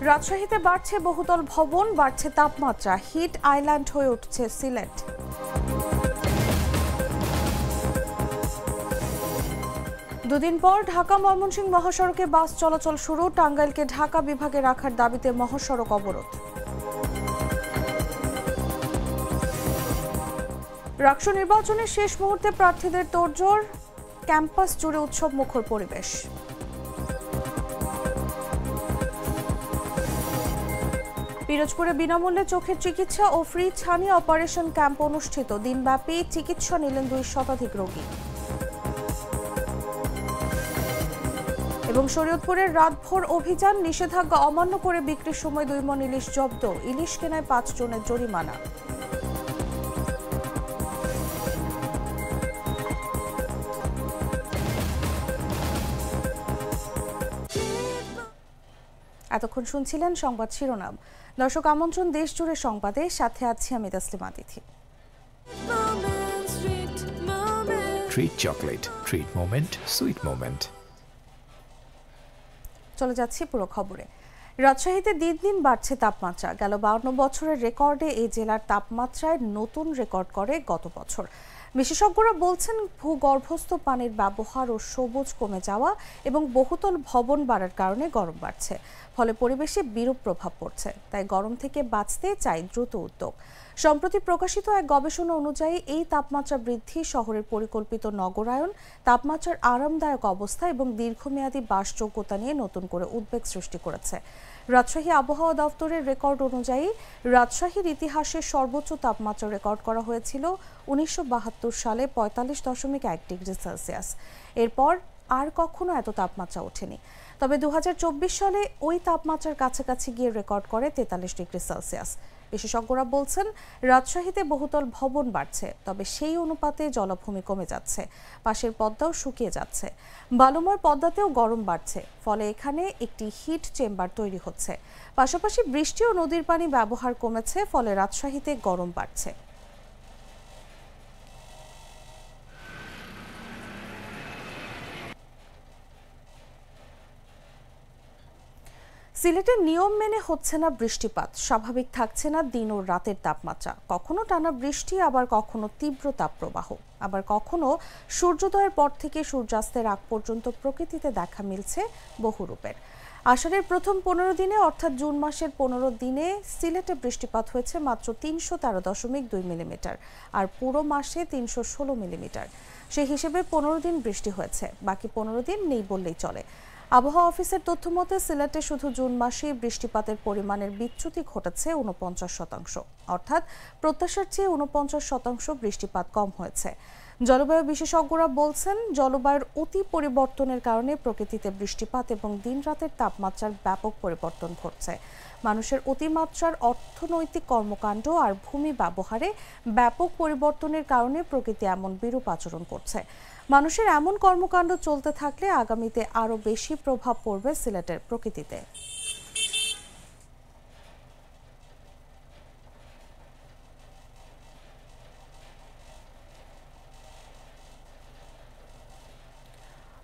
রাজশাহীতে বাড়ছে বহুতল ভবন, বাড়ছে তাপমাত্রা, হিট আইল্যান্ড হয়ে উঠছে সিলেট। দুদিন পর ঢাকা ময়মনসিংহ মহাসড়কে বাস চলাচল শুরু, টাঙ্গাইলকে ঢাকা বিভাগে রাখার দাবিতে মহাসড়ক অবরোধ। রাকসু নির্বাচনের শেষ মুহূর্তে প্রার্থীদের তোড়জোড়, ক্যাম্পাস জুড়ে উৎসব মুখর পরিবেশ। পিরোজপুরে বিনামূল্যে চোখের চিকিৎসা ও ফ্রি ছানি অপারেশন ক্যাম্প অনুষ্ঠিত, দিনব্যাপী চিকিৎসা নিলেন 2 শতাধিক রোগী। এবং শরীয়তপুরের রাতভর অভিযান, নিষেধাজ্ঞা অমান্য করে বিক্রির সময় 2 মণ ইলিশ জব্দ, ইলিশ কেনায় 5 জনের জরিমানা। এতক্ষণ শুনছিলেন সংবাদ শিরোনাম। দর্শক, আমন্ত্রণ দেশ জুড়ে সংবাদে, সাথে আছি আমি Taslima Tithi. Treat chocolate, treat moment, sweet moment. চলে যাচ্ছি পুরো খবরে। রাজশাহীতে দিন দিন বাড়ছে তাপমাত্রা। গেল 52 বছরের রেকর্ডে এই জেলার তাপমাত্রায় নতুন রেকর্ড করে গত বছর। বিশেষজ্ঞরা বলছেন, ভূগর্ভস্থ পানির ব্যবহার ও সবুজ কমে যাওয়া এবং বহুতল ভবন বাড়ার কারণে গরম বাড়ছে, ফলে পরিবেশে বিরূপ প্রভাব পড়ছে। তাই গরম থেকে বাঁচতে চাই দ্রুত উদ্যোগ। সম্প্রতি প্রকাশিত এক গবেষণা অনুযায়ী এই তাপমাত্রা বৃদ্ধি শহরের পরিকল্পিত নগরায়ন, তাপমাত্রার আরামদায়ক অবস্থা এবং দীর্ঘমেয়াদী বাসযোগ্যতা নিয়ে নতুন করে উদ্বেগ সৃষ্টি করেছে। রাজশাহী আবহাওয়া দপ্তরের রেকর্ড অনুযায়ী রাজশাহীর ইতিহাসে সর্বোচ্চ তাপমাত্রা রেকর্ড করা হয়েছিল 1972 সালে 45.1 ডিগ্রি সেলসিয়াস। এরপর আর কখনো এত তাপমাত্রা ওঠেনি। তবে 2024 সালে ওই তাপমাত্রার কাছাকাছি গিয়ে রেকর্ড করে 43 ডিগ্রি সেলসিয়াস। বিশেষজ্ঞরা বলছেন, রাজশাহীতে বহুতল ভবন বাড়ছে, তবে সেই অনুপাতে জলাভূমি কমে যাচ্ছে, পাশের পদ্মাও শুকিয়ে যাচ্ছে। বালুময় পদ্মাতেও গরম বাড়ছে, ফলে এখানে একটি হিট চেম্বার তৈরি হচ্ছে। পাশাপাশি বৃষ্টি ও নদীর পানি ব্যবহার কমেছে, ফলে রাজশাহীতে গরম বাড়ছে। সিলেটের নিয়ম মেনে হচ্ছে না বৃষ্টিপাত, স্বাভাবিক থাকছে না দিন ও রাতের তাপমাত্রা। কখনো টানা বৃষ্টি, আবার কখনো তীব্র তাপপ্রবাহ, আবার কখনো সূর্যোদয়ের পর থেকে সূর্যাস্তের আগ পর্যন্ত প্রকৃতিতে দেখা মিলছে বহু রূপের। আষাঢ়ের প্রথম 15 দিনে, অর্থাৎ জুন মাসের 15 দিনে সিলেটে বৃষ্টিপাত হয়েছে মাত্র 313.2 মিলিমিটার, আর পুরো মাসে 316 মিলিমিটার। সেই হিসেবে 15 দিন বৃষ্টি হয়েছে, বাকি 15 দিন নেই বললেই চলে। আবহাওয়া অফিসের তথ্য মতে সিলেটে শুধু জুন মাসে বৃষ্টিপাতের পরিমাণের বিচ্যুতি ঘটেছে 49%, অর্থাৎ প্রত্যাশার চেয়ে 49% বৃষ্টিপাত কম হয়েছে। জলবায়ু বিশেষজ্ঞরা বলছেন, জলবায়ুর অতি পরিবর্তনের কারণে প্রকৃতিতে বৃষ্টিপাত এবং দিন রাতের তাপমাত্রার ব্যাপক পরিবর্তন ঘটছে। মানুষের অতিমাত্রার অর্থনৈতিক কর্মকাণ্ড আর ভূমি ব্যবহারে ব্যাপক পরিবর্তনের কারণে প্রকৃতি এমন বিরূপ আচরণ করছে। মানুষের এমন কর্মকাণ্ড চলতে থাকলে আগামীতে আরও বেশি প্রভাব পড়বে সিলেটের প্রকৃতিতে।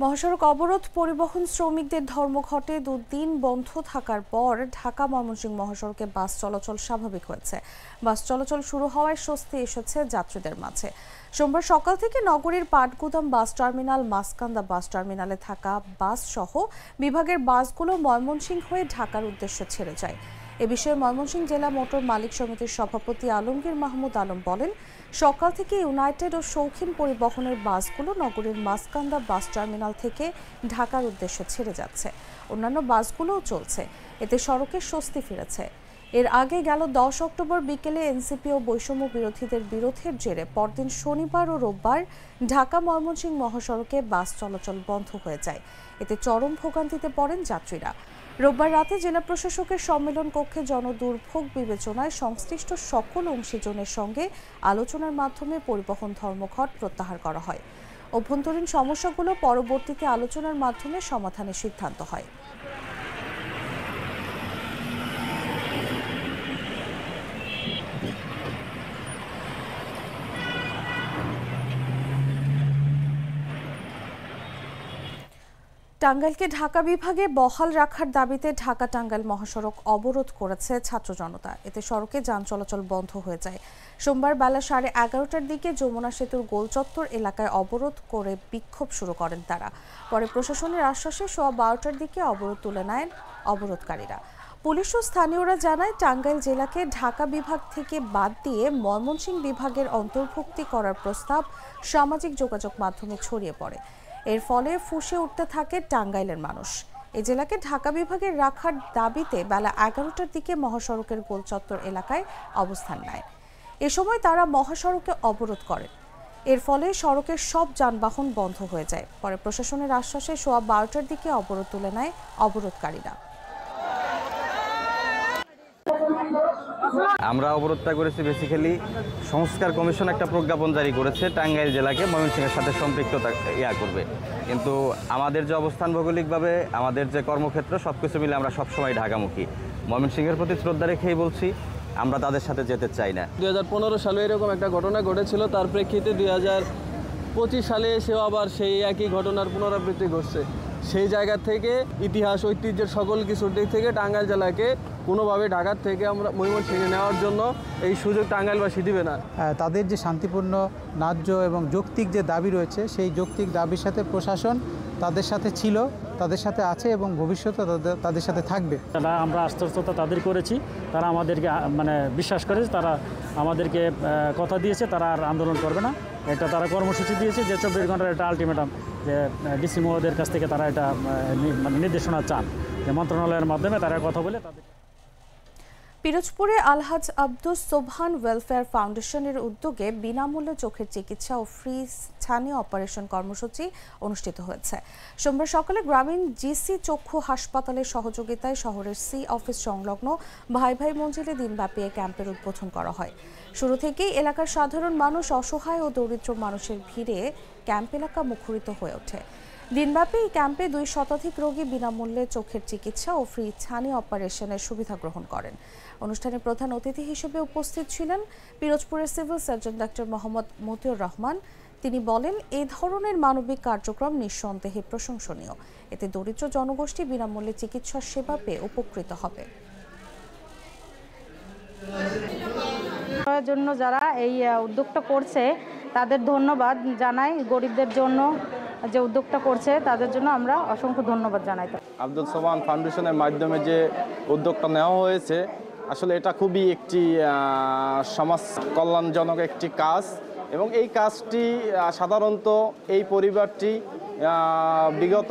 মহাসড়ক অবরোধ, পরিবহন শ্রমিকদের ধর্মঘটে 2 দিন বন্ধ থাকার পর ঢাকা ময়মনসিংহ মহাসড়কে বাস চলাচল স্বাভাবিক হয়েছে। বাস চলাচল শুরু হওয়ায় স্বস্তি এসেছে যাত্রীদের মাঝে। সোমবার সকাল থেকে নগরীর পাটগুদাম বাস টার্মিনাল, মাসকান্দা বাস টার্মিনালে থাকা বাস সহ বিভাগের বাসগুলো ময়মনসিংহ হয়ে ঢাকার উদ্দেশ্যে ছেড়ে যায়। এ বিষয়ে ময়মনসিংহ জেলা মোটর মালিক সমিতির সভাপতি আলমগীর মাহমুদ আলম বলেন, সকাল থেকে ইউনাইটেড ও শৌখিন পরিবহনের বাসগুলো নগরীর মাসকান্দা বাস টার্মিনাল থেকে ঢাকার উদ্দেশ্যে ছেড়ে যাচ্ছে। অন্যান্য বাসগুলোও চলছে, এতে সড়কে স্বস্তি ফিরেছে। এর আগে গেল 10 অক্টোবর বিকেলে এনসিপি ও বৈষম্য বিরোধীদের বিরোধের জেরে পরদিন শনিবার ও রোববার ঢাকা ময়মনসিংহ মহাসড়কে বাস চলাচল বন্ধ হয়ে যায়। এতে চরম ভোগান্তিতে পড়েন যাত্রীরা। রোববার রাতে জেলা প্রশাসকের সম্মেলন কক্ষে জনদুর্ভোগ বিবেচনায় সংশ্লিষ্ট সকল অংশীজনের সঙ্গে আলোচনার মাধ্যমে পরিবহন ধর্মঘট প্রত্যাহার করা হয়। অভ্যন্তরীণ সমস্যাগুলো পরবর্তীতে আলোচনার মাধ্যমে সমাধানের সিদ্ধান্ত হয়। টাঙ্গাইলকে ঢাকা বিভাগে বহাল রাখার দাবিতে ঢাকা টাঙ্গাইল মহাসড়ক অবরোধ করেছে ছাত্র জনতা। এতে সড়কে যান চলাচল বন্ধ হয়ে যায়। সোমবার বেলা 11:30টার দিকে যমুনা সেতুর গোলচত্বর এলাকায় অবরোধ করে বিক্ষোভ শুরু করেন তারা। পরে প্রশাসনের আশ্বাসে 12:15টার দিকে অবরোধ তুলে নেন অবরোধকারীরা। পুলিশ ও স্থানীয়রা জানায়, টাঙ্গাইল জেলাকে ঢাকা বিভাগ থেকে বাদ দিয়ে ময়মনসিংহ বিভাগের অন্তর্ভুক্তি করার প্রস্তাব সামাজিক যোগাযোগ মাধ্যমে ছড়িয়ে পড়ে। এর ফলে ফুঁসে উঠতে থাকে টাঙ্গাইলের মানুষ। এই জেলাকে ঢাকা বিভাগে রাখার দাবিতে বেলা 11টার দিকে মহাসড়কের গোলচত্বর এলাকায় অবস্থান নেয়। এ সময় তারা মহাসড়কে অবরোধ করে। এর ফলে সড়কের সব যানবাহন বন্ধ হয়ে যায়। পরে প্রশাসনের আশ্বাসে 12:15টার দিকে অবরোধ তুলে নেয় অবরোধকারীরা। আমরা অবরোধটা করেছি বেসিক্যালি সংস্কার কমিশন একটা প্রজ্ঞাপন জারি করেছে টাঙ্গাইল জেলাকে ময়মনসিংহের সাথে সম্পৃক্ততা করবে, কিন্তু আমাদের যে অবস্থান ভৌগোলিকভাবে আমাদের যে কর্মক্ষেত্র সবকিছু মিলে আমরা সবসময় ঢাকামুখী। ময়মনসিংহের প্রতি শ্রদ্ধা রেখেই বলছি আমরা তাদের সাথে যেতে চাই না। 2015 সালে এরকম একটা ঘটনা ঘটেছিল, তার প্রেক্ষিতে 2025 সালে এসেও আবার সেই একই ঘটনার পুনরাবৃত্তি ঘটছে। সেই জায়গা থেকে ইতিহাস ঐতিহ্যের সকল কিছুর দিক থেকে টাঙ্গাইল জেলাকে কোনোভাবে ঢাকার থেকে আমরা ময়মনসিংহে নেওয়ার জন্য এই সুযোগ টাঙ্গাইলবাসী দিবে না। তাদের যে শান্তিপূর্ণ ন্যায্য এবং যৌক্তিক যে দাবি রয়েছে, সেই যৌক্তিক দাবির সাথে প্রশাসন তাদের সাথে ছিল, তাদের সাথে আছে এবং ভবিষ্যতে তাদের সাথে থাকবে। আমরা আশ্বস্ততা তাদের করেছি, তারা আমাদেরকে বিশ্বাস করে, তারা আমাদেরকে কথা দিয়েছে তারা আর আন্দোলন করবে না। এটা তারা কর্মসূচি দিয়েছে যে 24 ঘন্টার একটা আলটিমেটাম, যে ডিসি মহোদয়ের কাছ থেকে তারা এটা নির্দেশনা চান, যে মন্ত্রণালয়ের মাধ্যমে তারা কথা বলে তাদের। পিরোজপুরে আলহাজ আব্দুস সোবহান ওয়েলফেয়ার ফাউন্ডেশনের উদ্যোগে বিনামূল্যে চোখের চিকিৎসা ও ফ্রি স্থানীয় অপারেশন কর্মসূচি অনুষ্ঠিত হয়েছে। সোমবার সকালে গ্রামীণ জিসি চক্ষু হাসপাতালের সহযোগিতায় শহরের সি অফিস সংলগ্ন ভাই ভাই মঞ্জিলে দিনব্যাপী এই ক্যাম্পের উদ্বোধন করা হয়। শুরু থেকেই এলাকার সাধারণ মানুষ, অসহায় ও দরিদ্র মানুষের ভিড়ে ক্যাম্প এলাকা মুখরিত হয়ে ওঠে। দিনব্যাপী এই ক্যাম্পে 2 শতাধিক রোগী বিনামূল্যে চোখের চিকিৎসা ও ফ্রি স্থানীয় অপারেশনের সুবিধা গ্রহণ করেন। অনুষ্ঠানে প্রধান অতিথি হিসেবে উপস্থিত ছিলেন পিরোজপুরের civil surgeon doctor Mohammad Motiur Rahman. তিনি বলেন, এই ধরনের মানবিক কার্যক্রম নিঃসন্দেহে প্রশংসনীয়। এতে দরিদ্র জনগোষ্ঠী বিনামূল্যে চিকিৎসা সেবা পেয়ে উপকৃত হবে। জন্য যারা এই উদ্যোগটা করছে তাদের ধন্যবাদ জানাই। গরিবদের জন্য যে উদ্যোগটা করছে তাদের জন্য আমরা অসংখ্য ধন্যবাদ জানাই। আব্দুল সোবহান ফাউন্ডেশনের মাধ্যমে যে উদ্যোগটা নেওয়া হয়েছে, আসলে এটা খুবই একটি সমাজ কল্যাণজনক একটি কাজ, এবং এই কাজটি সাধারণত এই পরিবারটি বিগত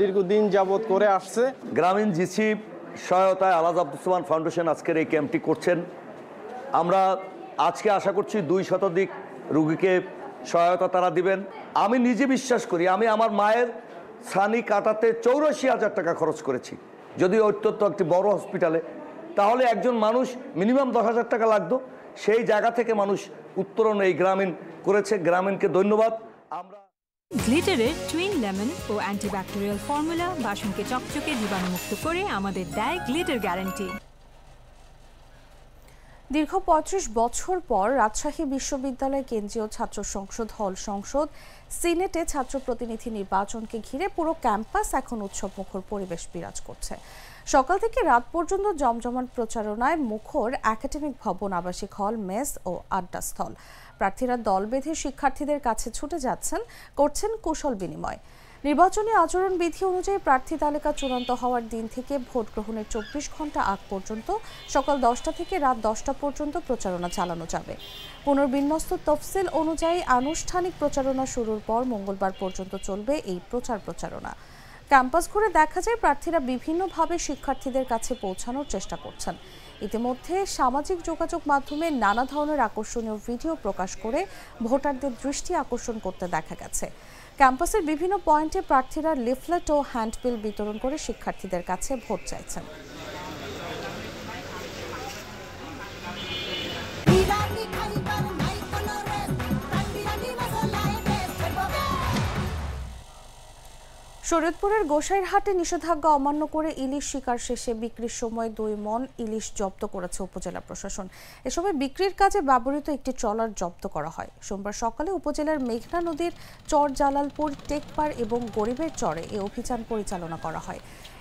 দীর্ঘদিন যাবৎ করে আসছে। গ্রামীণ জিসি সহায়তায় আলহাজ আব্দুল সোবহান ফাউন্ডেশন আজকের এই ক্যাম্পটি করছেন। আমরা আজকে আশা করছি 2 শতাধিক রোগীকে সহায়তা তারা দিবেন। আমি নিজে বিশ্বাস করি, আমি আমার মায়ের ছানি কাটাতে 84,000 টাকা খরচ করেছি। যদি অত্যন্ত একটি বড় হসপিটালে, তাহলে একজন মানুষ মিনিমাম 10,000 টাকা লাগতো। সেই জায়গা থেকে মানুষ উত্তরণ এই গ্রামীণ করেছে। গ্রামীণকে ধন্যবাদ। আমরা গ্লিটারের টুইন লেমন ও অ্যান্টিব্যাকটেরিয়াল ফর্মুলা বাসনকে চকচকে জীবাণুমুক্ত করে আমাদের দেয় গ্লিটার গ্যারান্টি। দীর্ঘ 35 বছর পর রাজশাহী বিশ্ববিদ্যালয় কেন্দ্রীয় ছাত্র সংসদ হল সংসদ সিনেটে ছাত্র প্রতিনিধি নির্বাচনকে ঘিরে পুরো ক্যাম্পাস এখন উৎসবমুখর পরিবেশ বিরাজ করছে। সকাল থেকে রাত পর্যন্ত জমজমাট প্রচারণায় মুখর একাডেমিক ভবন, আবাসিক হল, মেস ও আড্ডাস্থল। প্রার্থীরা দল বেঁধে শিক্ষার্থীদের কাছে ছুটে যাচ্ছেন, করছেন কুশল বিনিময়। নির্বাচনী আচরণবিধি অনুযায়ী প্রার্থী তালিকা চূড়ান্ত হওয়ার দিন থেকে ভোট গ্রহণের 24 ঘন্টা আগ পর্যন্ত সকাল 10টা থেকে রাত 10টা পর্যন্ত প্রচারণা চালানো যাবে। পুনর্বিন্যস্ত তফসিল অনুযায়ী আনুষ্ঠানিক প্রচারণা শুরুর পর মঙ্গলবার পর্যন্ত চলবে এই প্রচারণা। ক্যাম্পাস ঘুরে দেখা যায় প্রার্থীরা বিভিন্নভাবে শিক্ষার্থীদের কাছে পৌঁছানোর চেষ্টা করছেন। ইতিমধ্যে সামাজিক যোগাযোগ মাধ্যমে নানা ধরনের আকর্ষণীয় ভিডিও প্রকাশ করে ভোটারদের দৃষ্টি আকর্ষণ করতে দেখা গেছে। ক্যাম্পাসের বিভিন্ন পয়েন্টে প্রার্থীরা লিফলেট ও হ্যান্ডবিল বিতরণ করে শিক্ষার্থীদের কাছে ভোট চাইছেন। শরীয়তপুরের গোসাইরহাটে নিষেধাজ্ঞা অমান্য করে ইলিশ শিকার শেষে বিক্রির সময় 2 মণ ইলিশ জব্দ করেছে উপজেলা প্রশাসন। এ সময় বিক্রির কাজে ব্যবহৃত একটি ট্রলার জব্দ করা হয়। সোমবার সকালে উপজেলার মেঘনা নদীর চর জালালপুর, টেকপাড় এবং গরিবের চরে এই অভিযান পরিচালনা করা হয়।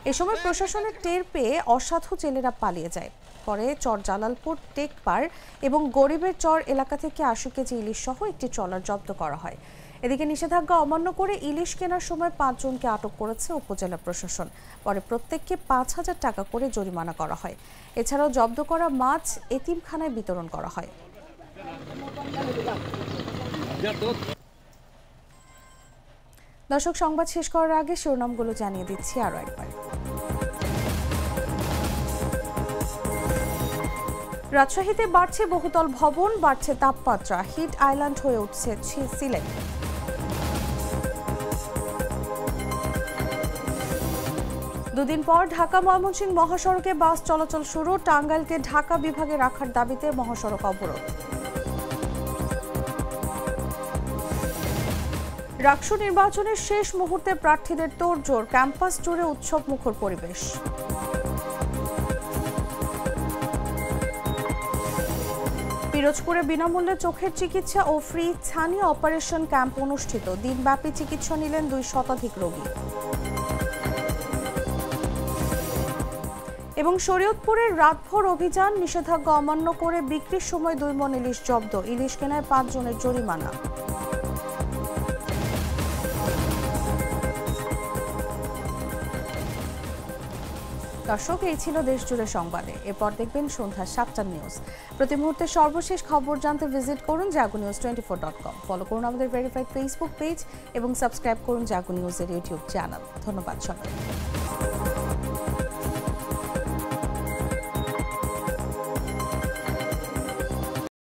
এ সময় প্রশাসনের টের পেয়ে অসাধু জেলেরা পালিয়ে যায়। পরে চর জালালপুর, টেকপাড় এবং গরিবের চর এলাকা থেকে 80 কেজি ইলিশ সহ একটি ট্রলার জব্দ করা হয়। এদিকে নিষেধাজ্ঞা অমান্য করে ইলিশ কেনার সময় 5 জনকে আটক করেছে উপজেলা প্রশাসন। পরে প্রত্যেককে 5,000 টাকা করে জরিমানা করা হয়। এছাড়াও জব্দ করা মাছ এতিমখানায় বিতরণ করা হয়। দর্শক, সংবাদ শেষ করার আগে শিরোনামগুলো জানিয়ে দিচ্ছি আরও একবার। রাজশাহীতে বাড়ছে বহুতল ভবন, বাড়ছে তাপমাত্রা, হিট আইল্যান্ড হয়ে উঠছে সিলেট। দুদিন পর ঢাকা ময়মনসিংহ মহাসড়কে বাস চলাচল শুরু, টাঙ্গাইলকে ঢাকা বিভাগে রাখার দাবিতে মহাসড়ক অবরোধ। রাকসু নির্বাচনের শেষ মুহূর্তে প্রার্থীদের তোড়জোড়, ক্যাম্পাস জুড়ে উৎসব মুখর পরিবেশ। পিরোজপুরে বিনামূল্যে চোখের চিকিৎসা ও ফ্রি ছানি অপারেশন ক্যাম্প অনুষ্ঠিত, দিনব্যাপী চিকিৎসা নিলেন 2 শতাধিক রোগী। এবং শরীয়তপুরের রাতভর অভিযান, নিষেধাজ্ঞা অমান্য করে বিক্রির সময় 2 মণ ইলিশ জব্দ, ইলিশ কেনায় 5 জনের জরিমানা। দর্শক, এই ছিল দেশজুড়ে সংবাদে। এরপর দেখবেন সন্ধ্যা 7টার নিউজ। প্রতি মুহূর্তে সর্বশেষ খবর জানতে ভিজিট করুন jagonews24.com। ফলো করুন আমাদের ভেরিফাইড ফেসবুক পেজ এবং সাবস্ক্রাইব করুন জাগো নিউজের ইউটিউব চ্যানেল। ধন্যবাদ সবাই।